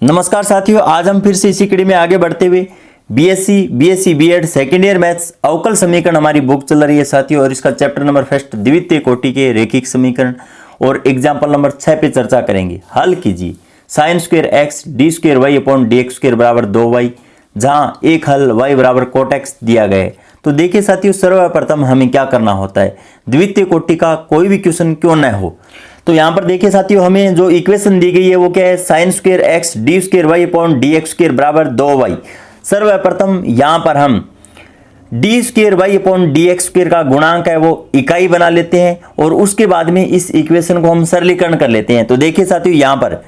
नमस्कार साथियों, आज हम फिर से इसी कड़ी में आगे बढ़ते हुए BSc BEd second year maths अवकल समीकरण हमारी बुक चल रही है साथियों। और इसका चैप्टर नंबर फर्स्ट द्वितीय कोटि के रेखिक समीकरण और एग्जाम्पल नंबर 6 पे चर्चा करेंगे। हल कीजिए sine square X D square Y upon D x square बराबर 2y, जहाँ एक हल y बराबर कोट एक्स दिया गया है। तो देखिए साथियों, सर्वप्रथम हमें क्या करना होता है, द्वितीय कोटि का कोई भी क्वेश्चन क्यों न हो। तो यहाँ पर देखिए साथियों, हमें जो इक्वेशन दी गई है वो क्या है, sine square X D square Y upon D x square बराबर 2y। सर्वप्रथम यहाँ पर हम D square Y upon D x square का गुणांक है वो इकाई बना लेते हैं और उसके बाद में इस इक्वेशन को हम सरलीकरण कर लेते हैं। तो देखिए साथियों, यहाँ पर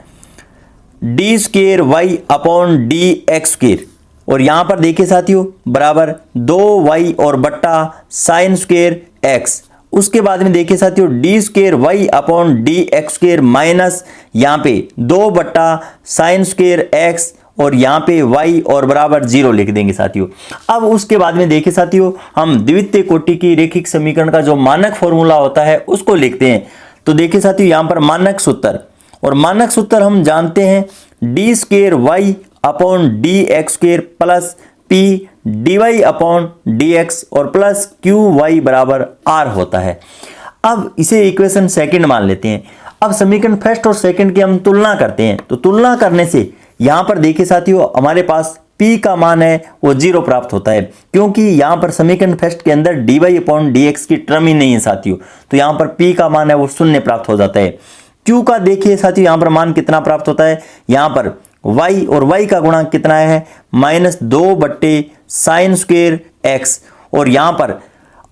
D square Y upon D x square और यहाँ पर देखिए साथियों बराबर 2y और बट्टा साइन स्क्वायर एक्स। उसके बाद में देखिए साथियों D square Y upon D x square minus यहाँ पे 2 बट्टा साइन स्क्वायर एक्स और यहाँ पे y और बराबर 0 लिख देंगे साथियों। अब उसके बाद में देखिए साथियों, हम द्वितीय कोटि की रेखिक समीकरण का जो मानक फॉर्मूला होता है उसको लिखते हैं। तो देखिए साथियों, यहाँ पर मानक सूत्र, और मानक सूत्र हम जानते हैं D square Y upon D x square plus P D Y upon D X और प्लस क्यू वाई बराबर आर होता है। अब इसे इक्वेशन सेकंड मान लेते हैं। अब समीकरण फर्स्ट और सेकंड की हम तुलना करते हैं। तो तुलना करने से यहाँ पर देखिए साथियों, हमारे पास p का मान है वो 0 प्राप्त होता है, क्योंकि यहाँ पर समीकरण फर्स्ट के अंदर D Y upon D X की टर्म ही नहीं है साथियों। तो यहाँ पर p का मान है वो 0 प्राप्त हो जाता है। q का देखिए साथियों, यहाँ पर मान कितना प्राप्त होता है, यहाँ पर y और y का गुणांक कितना है, -2 बट्टे साइन स्क्वायर एक्स और यहाँ पर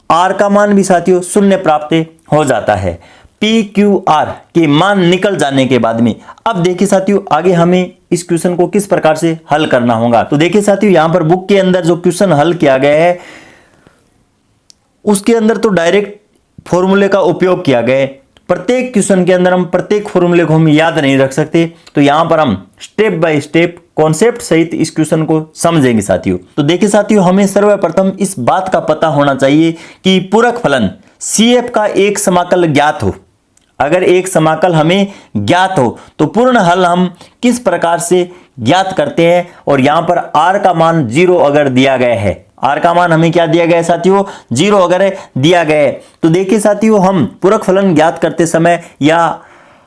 r का मान भी साथियों 0 प्राप्त हो जाता है। p q r के मान निकल जाने के बाद में अब देखिए साथियों, आगे हमें इस क्वेश्चन को किस प्रकार से हल करना होगा। तो देखिए साथियों, यहाँ पर बुक के अंदर जो क्वेश्चन हल किया गया है उसके अंदर तो डायरेक्ट फॉर्मूले का उपयोग किया गया है। प्रत्येक क्वेश्चन के अंदर हम प्रत्येक फॉर्मूले को हम याद नहीं रख सकते, तो यहां पर हम स्टेप बाय स्टेप कॉन्सेप्ट सहित इस क्वेश्चन को समझेंगे साथियों। तो देखिए साथियों, हमें सर्वप्रथम इस बात का पता होना चाहिए कि पूरक फलन CF का एक समाकल ज्ञात हो। अगर एक समाकल हमें ज्ञात हो तो पूर्ण हल हम किस प्रकार से ज्ञात करते हैं, और यहां पर r का मान 0 अगर दिया गया है, r का मान हमें क्या दिया गया है साथियों, 0 अगर दिया गया है, तो देखिए साथियों, हम पूरक फलन ज्ञात करते समय या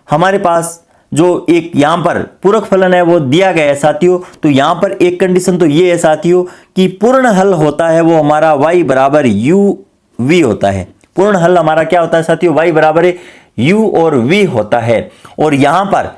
हमारे पास जो एक यहाँ पर पूरक फलन है वो दिया गया है साथियों, तो यहाँ पर एक कंडीशन तो ये है साथियों कि पूर्ण हल होता है वो हमारा y बराबर uv होता है। पूर्ण हल हमारा क्या होता है साथियों, y बराबर u और v होता है। और यहाँ पर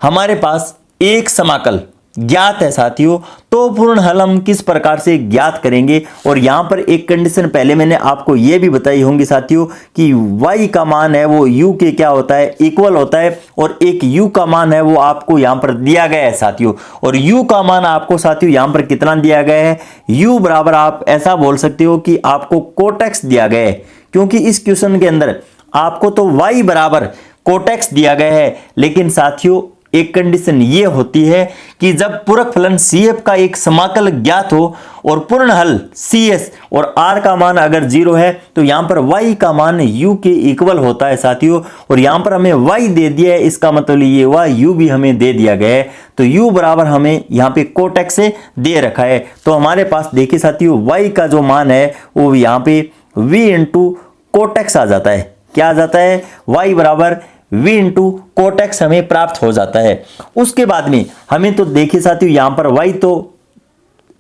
हमारे पास एक समाकल ज्ञात है साथियों, तो पूर्ण हल हम किस प्रकार से ज्ञात करेंगे। और यहाँ पर एक कंडीशन पहले मैंने आपको ये भी बताई होंगी साथियों कि y का मान है वो u के क्या होता है, इक्वल होता है, और एक u का मान है वो आपको यहाँ पर दिया गया है साथियों। और u का मान आपको साथियों यहाँ पर कितना दिया गया है, u बराबर आप ऐसा बोल सकते हो कि आपको कोट एक्स दिया गया है, क्योंकि इस क्वेश्चन के अंदर आपको तो y बराबर कोट एक्स दिया गया है, लेकिन साथियों एक कंडीशन ये होती है कि जब पूरक फलन CF का एक समाकल ज्ञात हो और पूर्ण हल CS और R का मान अगर 0 है, तो यहाँ पर y का मान u के इक्वल होता है साथियों। और यहाँ पर हमें y दे दिया है, इसका मतलब ये हुआ u भी हमें दे दिया गया है, तो u बराबर हमें यहाँ पे कोट एक्स से दे रखा है। तो हमारे पास देखिए साथियों, y का जो मान है वो यहाँ पे v इंटू कोट एक्स आ जाता है। क्या आ जाता है, y बराबर v इंटू कोट एक्स हमें प्राप्त हो जाता है। उसके बाद में हमें तो देखिए साथियों, यहाँ पर y तो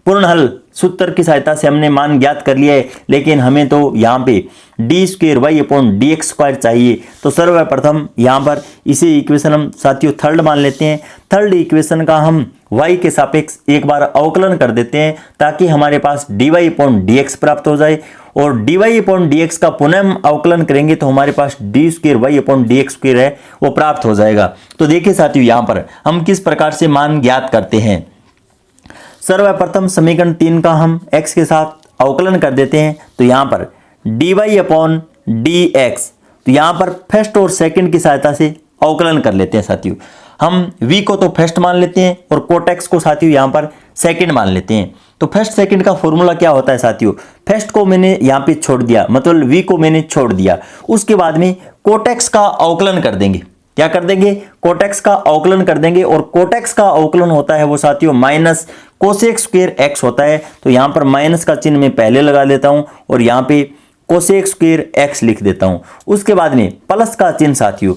पूर्ण हल सूत्र की सहायता से हमने मान ज्ञात कर लिया है, लेकिन हमें तो यहाँ पे D square Y upon D x square चाहिए। तो सर्वप्रथम यहाँ पर इसे इक्वेशन हम साथियों थर्ड मान लेते हैं। थर्ड इक्वेशन का हम y के सापेक्ष एक बार अवकलन कर देते हैं, ताकि हमारे पास d Y upon D x प्राप्त हो जाए। और d Y upon D x का पुनः हम अवकलन करेंगे तो हमारे पास d square Y upon D x square है वो प्राप्त हो जाएगा। तो देखिए साथियों, यहाँ पर हम किस प्रकार से मान ज्ञात करते हैं। सर्वप्रथम समीकरण 3 का हम x के साथ अवकलन कर देते हैं। तो यहाँ पर D Y upon D X, तो यहाँ पर फर्स्ट और सेकंड की सहायता से अवकलन कर लेते हैं साथियों। हम v को तो फर्स्ट मान लेते हैं और कोट एक्स को साथियों यहाँ पर सेकंड मान लेते हैं। तो फर्स्ट सेकंड का फॉर्मूला क्या होता है साथियों, फर्स्ट को मैंने यहाँ पे छोड़ दिया, मतलब v को मैंने छोड़ दिया, उसके बाद में कोट एक्स का अवकलन कर देंगे। क्या कर देंगे, कोट एक्स का अवकलन कर देंगे, और कोट एक्स का अवकलन होता है वो साथियों माइनस कोसेक स्क्वायर एक्स होता है। तो यहां पर माइनस का चिन्ह मैं पहले लगा देता हूं और यहां पे कोसेक स्क्वायर एक्स लिख देता हूं। उसके बाद में प्लस का चिन्ह साथियों,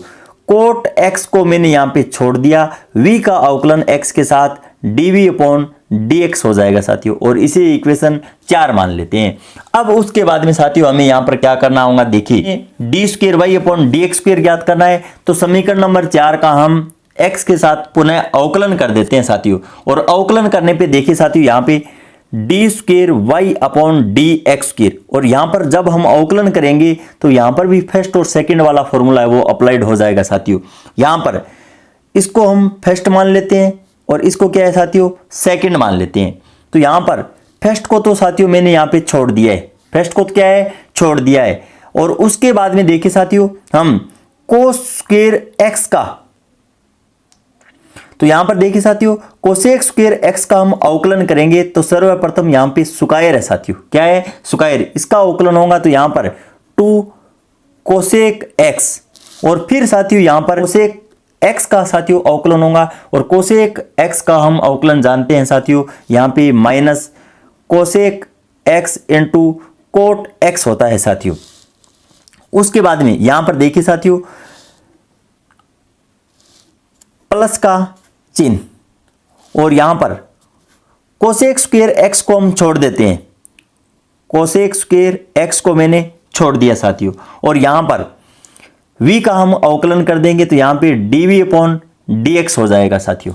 कोट एक्स को मैंने यहां पे छोड़ दिया, v का अवकलन x के साथ dv अपॉन dx हो जाएगा साथियों, और इसे इक्वेशन 4 मान लेते हैं। अब उसके बाद में साथियों हमें यहां पर क्या करना होगा, देखिए D square Y upon D x square ज्ञात करना है। तो समीकरण नंबर 4 का हम x के साथ पुनः अवकलन कर देते हैं साथियों, और अवकलन करने पे देखिए साथियों यहां पे D square Y upon D X square, और यहां पर जब हम अवकलन करेंगे तो यहां पर भी फर्स्ट और सेकंड वाला फॉर्मूला है वो अप्लाइड हो जाएगा साथियों। यहां पर इसको हम फर्स्ट मान लेते हैं और इसको क्या है साथियों सेकंड मान लेते हैं। तो यहां पर फर्स्ट को तो साथियों मैंने यहां पे छोड़ दिया है, फर्स्ट को तो क्या है छोड़ दिया है, और उसके बाद में देखिए साथियों हम कोस स्क्वायर एक्स का, तो यहां पर देखिए साथियों कोसेक स्क्वायर एक्स का हम अवकलन करेंगे तो सर्वप्रथम यहां पे स्क्वायर है साथियों, क्या है स्क्वायर, इसका अवकलन होगा तो यहां पर 2 कोसेक एक्स, और फिर साथियों यहां पर कोसेक एक्स का साथियों अवकलन होगा, और कोसेक एक्स का हम अवकलन जानते हैं साथियों यहां पे minus cosec x into cot x होता है साथियों। उसके बाद में यहां पर देखिए साथियों प्लस का चिन्ह, और यहां पर कोसेक स्क्वायर एक्स को हम छोड़ देते हैं, कोसेक स्क्वायर एक्स को मैंने छोड़ दिया साथियों, और यहां पर v का हम अवकलन कर देंगे तो यहां पे dv अपॉन dx हो जाएगा साथियों।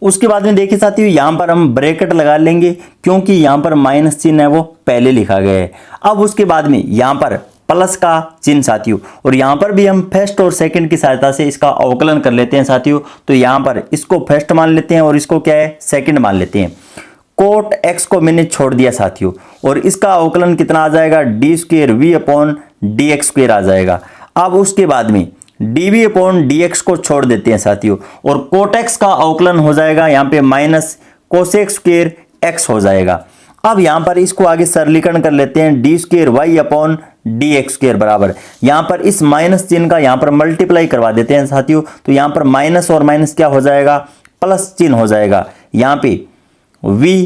उसके बाद में देखिए साथियों यहां पर हम ब्रैकेट लगा लेंगे क्योंकि यहां पर माइनस चिन्ह है वो पहले लिखा गया है। अब उसके बाद में यहां पर प्लस का चिन्ह साथियों, और यहां पर भी हम फर्स्ट और सेकंड की सहायता से इसका अवकलन कर लेते हैं साथियों। तो यहां पर इसको फर्स्ट मान लेते हैं और इसको क्या है सेकंड मान लेते हैं। कोट एक्स को मैंने छोड़ दिया साथियों, और इसका अवकलन कितना आ जाएगा d square we upon D x square आ जाएगा। अब उसके बाद में dv अपॉन dx को छोड़ देते हैं साथियों, और कोट एक्स का अवकलन हो जाएगा यहां पे माइनस कोसेक स्क्वायर एक्स हो जाएगा। अब यहां पर इसको आगे सरलीकरण कर लेते हैं, D square Y upon D x square बराबर, यहां पर इस माइनस चिन्ह का यहां पर मल्टीप्लाई करवा देते हैं साथियों। तो यहां पर माइनस और माइनस क्या हो जाएगा प्लस चिन्ह हो जाएगा, यहां पे v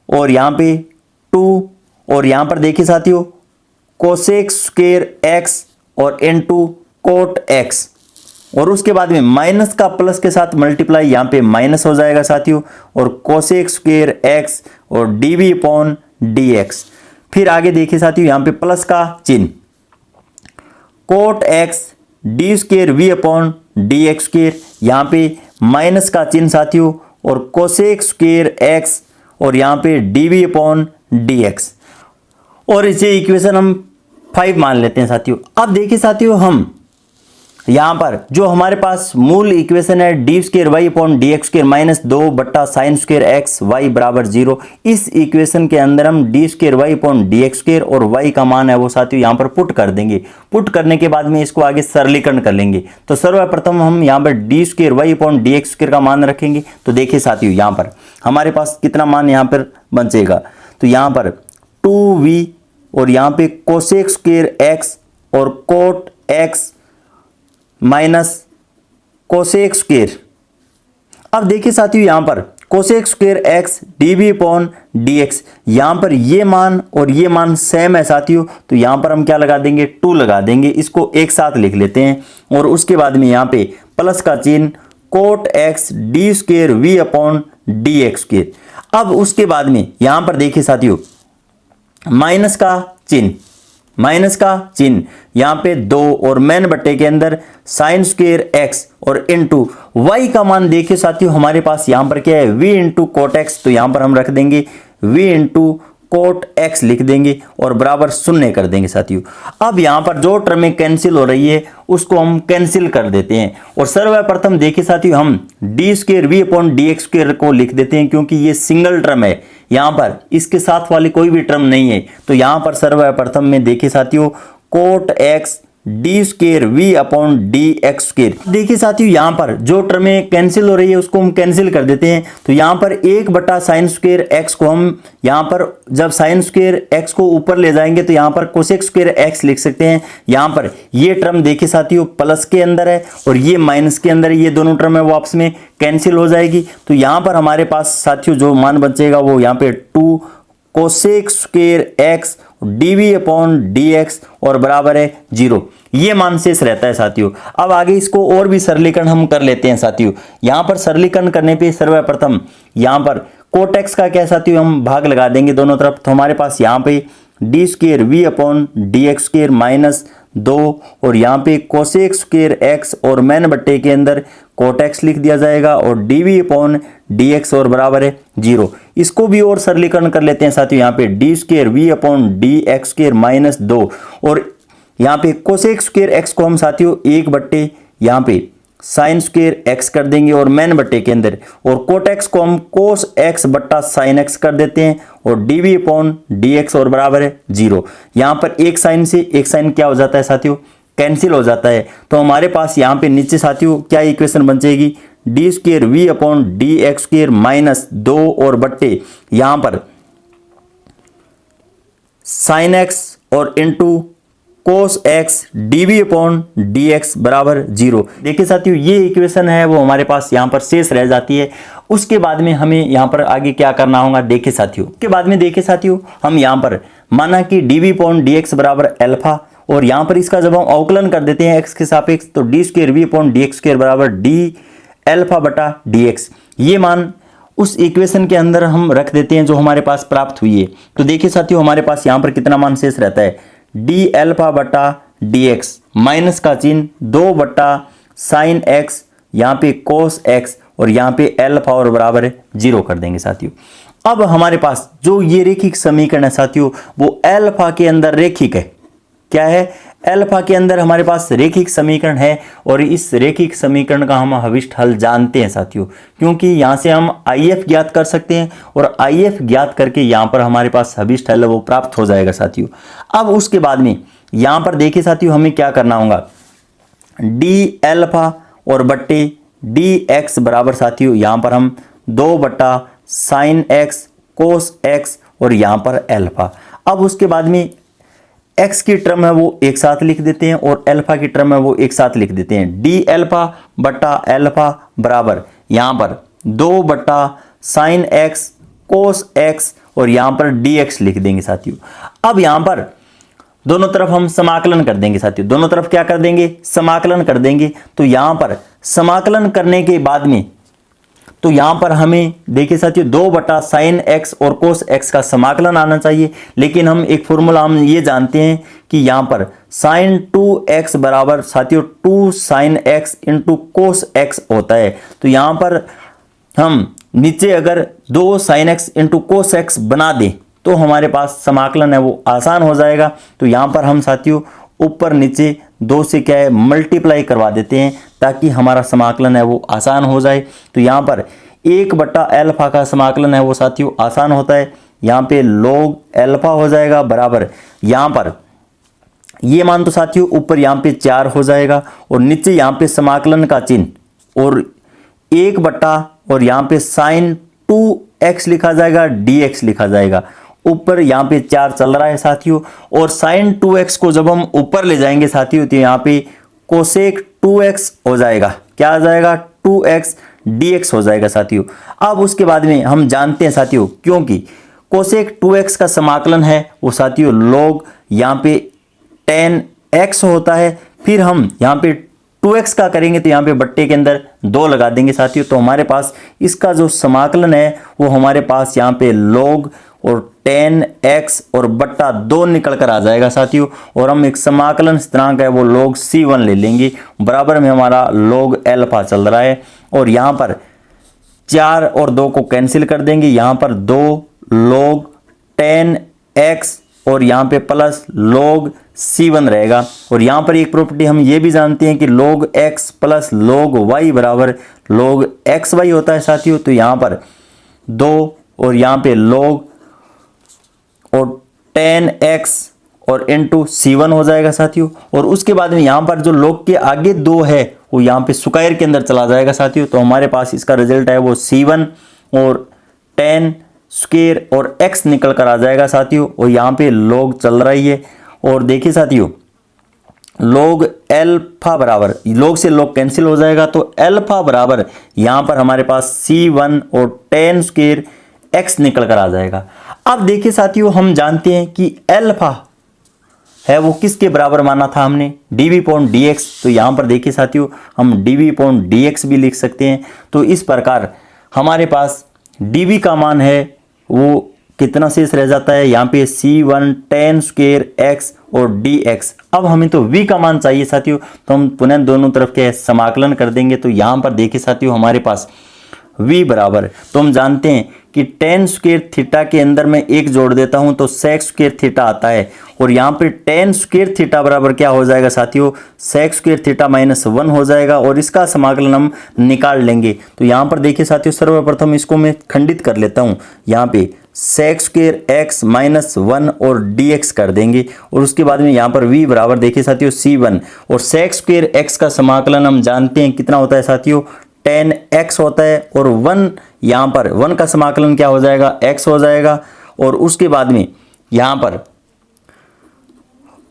और यहां पे 2, और यहां पर देखिए साथियों कोसेक स्क्वायर एक्स और इनटू कोट एक्स, और उसके बाद में माइनस का प्लस के साथ मल्टीप्लाई यहां पे माइनस हो जाएगा साथियों, और कोसेक स्क्वायर एक्स और dv अपॉन dx। फिर आगे देखिए साथियों यहां पे प्लस का चिन्ह, cot X D square we upon D x square, यहां पे माइनस का चिन्ह साथियों, और कोसेक स्क्वायर एक्स और यहां पे dv अपॉन dx, और इसे इक्वेशन हम 5 मान लेते हैं साथियों। अब देखिए साथियों हम यहां पर जो हमारे पास मूल इक्वेशन है D square Y upon D x square minus 2 बट्टा साइन स्क्वायर एक्स वाई बराबर 0, इस इक्वेशन के अंदर हम D square Y upon D x square और वाई का मान है वो साथियों यहां पर पुट कर देंगे। पुट करने के बाद में इसको आगे सरलीकरण कर लेंगे। तो सर्वप्रथम हम यहां पर D square Y upon D x square का मान रखेंगे। तो देखिए साथियों यहां पर हमारे पास कितना मान यहां पर बचेगा, तो यहां पर 2v और यहां पे कोसेक स्क्वायर एक्स और cot X minus cosec square. अब देखिए साथियों यहां पर cosec square X dv upon dx, यहां पर ये मान और ये मान सेम है साथियों, तो यहां पर हम क्या लगा देंगे 2 लगा देंगे, इसको एक साथ लिख लेते हैं, और उसके बाद में यहां पे प्लस का चिन्ह cot X D square we upon D x square. अब उसके बाद में यहां पर देखिए साथियों माइनस का चिन्ह, माइनस का चिन्ह यहां पे 2 और मेन बट्टे के अंदर साइन स्क्वायर एक्स और इनटू वाई का मान देखिए साथियों हमारे पास यहां पर क्या है v इंटू कोट एक्स, तो यहां पर हम रख देंगे v इंटू कोट एक्स लिख देंगे और बराबर 0 कर देंगे साथियों। अब यहां पर जो टर्में कैंसिल हो रही है उसको हम कैंसिल कर देते हैं, और सर्वप्रथम देखिए साथियों हम D square we upon D x square को लिख देते हैं क्योंकि ये सिंगल टर्म है, यहां पर इसके साथ वाली कोई भी टर्म नहीं है। तो यहां पर सर्वप्रथम में देखिए साथियों cot X D square V upon D X square. देखिए साथियों, यहाँ पर जो टर्में कैंसिल हो रही है उसको हम कैंसिल कर देते हैं। तो यहाँ पर 1/sin स्क्वेयर एक्स को हम यहाँ पर जब sin स्क्वेयर एक्स को ऊपर ले जाएंगे तो यहाँ पर कोसेक स्क्वेयर एक्स लिख सकते हैं। यहाँ पर ये टर्म देखिए साथियों प्लस के अंदर है और ये माइनस के अंदर है, ये दोनों टर्म है वो आपस में कैंसिल हो जाएगी। तो यहाँ पर हमारे पास साथियों जो मान बचेगा वो यहाँ पे 2 cosec square x dv upon dx और बराबर है 0। ये मान शेष रहता है साथियों। अब आगे इसको और भी सरलीकरण हम कर लेते हैं साथियों। यहाँ पर सरलीकरण करने पे सर्वप्रथम यहाँ पर कोट एक्स का क्या साथियों हम भाग लगा देंगे दोनों तरफ। तो हमारे पास यहाँ पे D square V upon D X square minus 2 और यहाँ पे कोसेक स्क्वेयर एक्स और मैन बट्टे के अंदर कोट एक्स लिख दिया जाएगा और डी अपॉन डी एक्स और बराबर है 0। इसको भी और सरलीकरण कर लेते हैं साथियों। यहाँ पे D square V upon D X square minus 2 और यहाँ पे कोसेक स्क्वेयर एक्स को हम साथियों 1/, यहाँ पे साइन स्क्वेयर एक्स कर देंगे और मैन बट्टे के अंदर, और कोट एक्स को हम कोस एक्स बट्टा साइन एक्स कर देते हैं और डी अपॉन डी एक्स और बराबर है 0। यहाँ पर एक साइन से एक साइन क्या हो जाता है साथियों, कैंसिल हो जाता है। तो हमारे पास यहाँ पे नीचे साथियों क्या इक्वेशन बन जाएगी, D square V upon D X square minus 2 और बट्टे यहाँ पर साइन एक्स और into cos X DV upon D X बराबर 0। देखिए साथियों ये इक्वेशन है वो हमारे पास यहाँ पर शेष रह जाती है। उसके बाद में हमें यहाँ पर आगे क्या करना होगा, देखिए साथियों के बाद में देखिए साथियों हम यहाँ पर माना कि डीवी अपॉन डी एक्स बराबर अल्फा, और यहाँ पर इसका जब हम अवकलन कर देते हैं एक्स के सापेक्ष तो D square V upon D X square बराबर डी अल्फा बटा डी एक्स। ये मान उस इक्वेशन के अंदर हम रख देते हैं जो हमारे पास प्राप्त हुई है। तो देखिए साथियों हमारे पास यहाँ पर कितना मान शेष रहता है, डी अल्फा बटा डी एक्स माइनस का चिन्ह 2 बटा साइन एक्स, यहाँ पे कोस एक्स और यहाँ पे अल्फा और बराबर 0 कर देंगे साथियों। अब हमारे पास जो ये रेखिक समीकरण है साथियों वो अल्फा के अंदर रेखिक है। क्या है, अल्फा के अंदर हमारे पास रेखिक समीकरण है और इस रेखिक समीकरण का हम हविष्ट हल जानते हैं साथियों, क्योंकि यहाँ से हम IF ज्ञात कर सकते हैं और IF ज्ञात करके यहाँ पर हमारे पास हविष्ट हल वो प्राप्त हो जाएगा साथियों। अब उसके बाद में यहाँ पर देखिए साथियों हमें क्या करना होगा, डी अल्फा और बट्टे डी एक्स बराबर साथियों यहाँ पर हम 2 बटा साइन एक्स कोस एक्स और यहाँ पर अल्फा। अब उसके बाद में एक्स की टर्म है वो एक साथ लिख देते हैं और अल्फा की टर्म है वो एक साथ लिख देते हैं। डी अल्फा बटा अल्फा बराबर यहाँ पर 2 बटा साइन एक्स कोस एक्स और यहाँ पर डी एक्स लिख देंगे साथियों। अब यहाँ पर दोनों तरफ हम समाकलन कर देंगे साथियों, दोनों तरफ क्या कर देंगे, समाकलन कर देंगे। तो यहाँ पर समाकलन करने के बाद में तो यहाँ पर हमें देखिए साथियों 2 बटा साइन एक्स और कोस एक्स का समाकलन आना चाहिए, लेकिन हम एक फॉर्मूला हम ये जानते हैं कि यहाँ पर साइन 2x बराबर साथियों 2 sine x into cos x होता है। तो यहाँ पर हम नीचे अगर 2 sine x into cos x बना दें तो हमारे पास समाकलन है वो आसान हो जाएगा। तो यहाँ पर हम साथियों ऊपर नीचे 2 से क्या है मल्टीप्लाई करवा देते हैं ताकि हमारा समाकलन है वो आसान हो जाए। तो यहाँ पर 1 बटा अल्फा का समाकलन है वो साथियों आसान होता है। यहाँ पे log अल्फा हो जाएगा बराबर यहाँ पर ये मान तो साथियों ऊपर यहाँ पे 4 हो जाएगा और नीचे यहाँ पे समाकलन का चिन्ह और 1 बटा और यहाँ पे साइन 2x लिखा जाएगा dx लिखा जाएगा। ऊपर यहाँ पे 4 चल रहा है साथियों और साइन 2x को जब हम ऊपर ले जाएंगे साथियों तो यहाँ पे कोसेक 2x हो जाएगा, क्या आ जाएगा 2x dx हो जाएगा साथियों। अब उसके बाद में हम जानते हैं साथियों क्योंकि कोसेक 2x का समाकलन है वो साथियों log यहाँ पे 10x होता है, फिर हम यहाँ पे 2x का करेंगे तो यहाँ पे बट्टे के अंदर 2 लगा देंगे साथियों। तो हमारे पास इसका जो समाकलन है वो हमारे पास यहाँ पे log और 10x और बट्टा 2 निकल कर आ जाएगा साथियों। और हम एक समाकलन स्थिरांक है वो log c1 ले लेंगे, बराबर में हमारा log अल्फा चल रहा है और यहाँ पर 4 और 2 को कैंसिल कर देंगे, यहाँ पर 2 log 10x और यहाँ पे प्लस log c1 रहेगा। और यहाँ पर एक प्रॉपर्टी हम ये भी जानते हैं कि log x plus log y बराबर log xy होता है साथियों। तो यहाँ पर 2 और यहाँ पे log और 10x और इंटू C1 हो जाएगा साथियों। और उसके बाद में यहाँ पर जो log के आगे 2 है वो यहाँ पे स्क्वायर के अंदर चला जाएगा साथियों। तो हमारे पास इसका रिजल्ट है वो C1 और tan स्क्वायर और x निकल कर आ जाएगा साथियों। और यहाँ पे log चल रही है और देखिए साथियों log अल्फा बराबर, log से log कैंसिल हो जाएगा तो अल्फा बराबर यहाँ पर हमारे पास C1 और tan स्क्वायर x निकल कर आ जाएगा। अब देखिए साथियों हम जानते हैं कि अल्फा है वो किसके बराबर माना था हमने, dv/dx। तो यहाँ पर देखिए साथियों हम dv/dx भी लिख सकते हैं। तो इस प्रकार हमारे पास dv का मान है वो कितना शेष रह जाता है यहाँ पे C1 tan स्क्वायर x और dx। अब हमें तो v का मान चाहिए साथियों, तो हम पुनः दोनों तरफ के समाकलन कर देंगे। तो यहाँ पर देखिए साथियों हमारे पास v बराबर, तो हम जानते हैं कि tan स्क्वायर थीटा के अंदर मैं एक जोड़ देता हूं तो sec स्क्वायर थीटा आता है। और यहाँ पे tan स्क्वायर थीटा बराबर क्या हो जाएगा साथियों, sec स्क्वायर थीटा -1 हो जाएगा। और इसका समाकलन हम निकाल लेंगे। तो यहाँ पर देखिए साथियों सर्वप्रथम इसको मैं खंडित कर लेता हूँ, यहाँ पे sec स्क्वायर x -1 और dx कर देंगे। और उसके बाद में यहाँ पर v बराबर देखिए साथियों C1 और sec स्क्वायर x का समाकलन हम जानते हैं कितना होता है साथियों, tan x होता है। और 1 यहाँ पर 1 का समाकलन क्या हो जाएगा, x हो जाएगा। और उसके बाद में यहाँ पर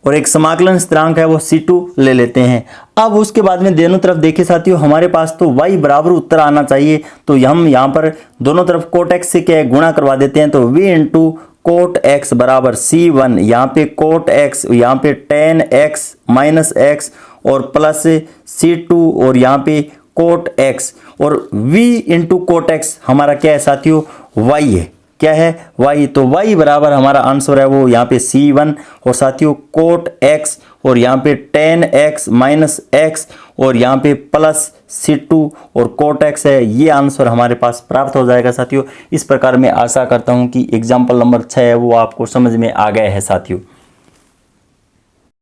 और एक समाकलन स्थिरांक है वो C2 ले लेते हैं। अब उसके बाद में दोनों तरफ देखिए साथियों हमारे पास तो y बराबर उत्तर आना चाहिए। तो हम यहाँ पर दोनों तरफ कोट x से क्या है गुणा करवा देते हैं। तो v इंटू कोट x बराबर C1, यहाँ पे कोट x, यहाँ पे tan x -x और प्लस C2 और यहाँ पे कोट x। और v इंटू कोट x हमारा क्या है साथियों, y है, क्या है y। तो y बराबर हमारा आंसर है वो यहाँ पे C1 और साथियों कोट x और यहाँ पे tan x -x और यहाँ पे प्लस C2 और कोट x है। ये आंसर हमारे पास प्राप्त हो जाएगा साथियों। इस प्रकार मैं आशा करता हूँ कि एग्जाम्पल नंबर 6 है वो आपको समझ में आ गया है साथियों।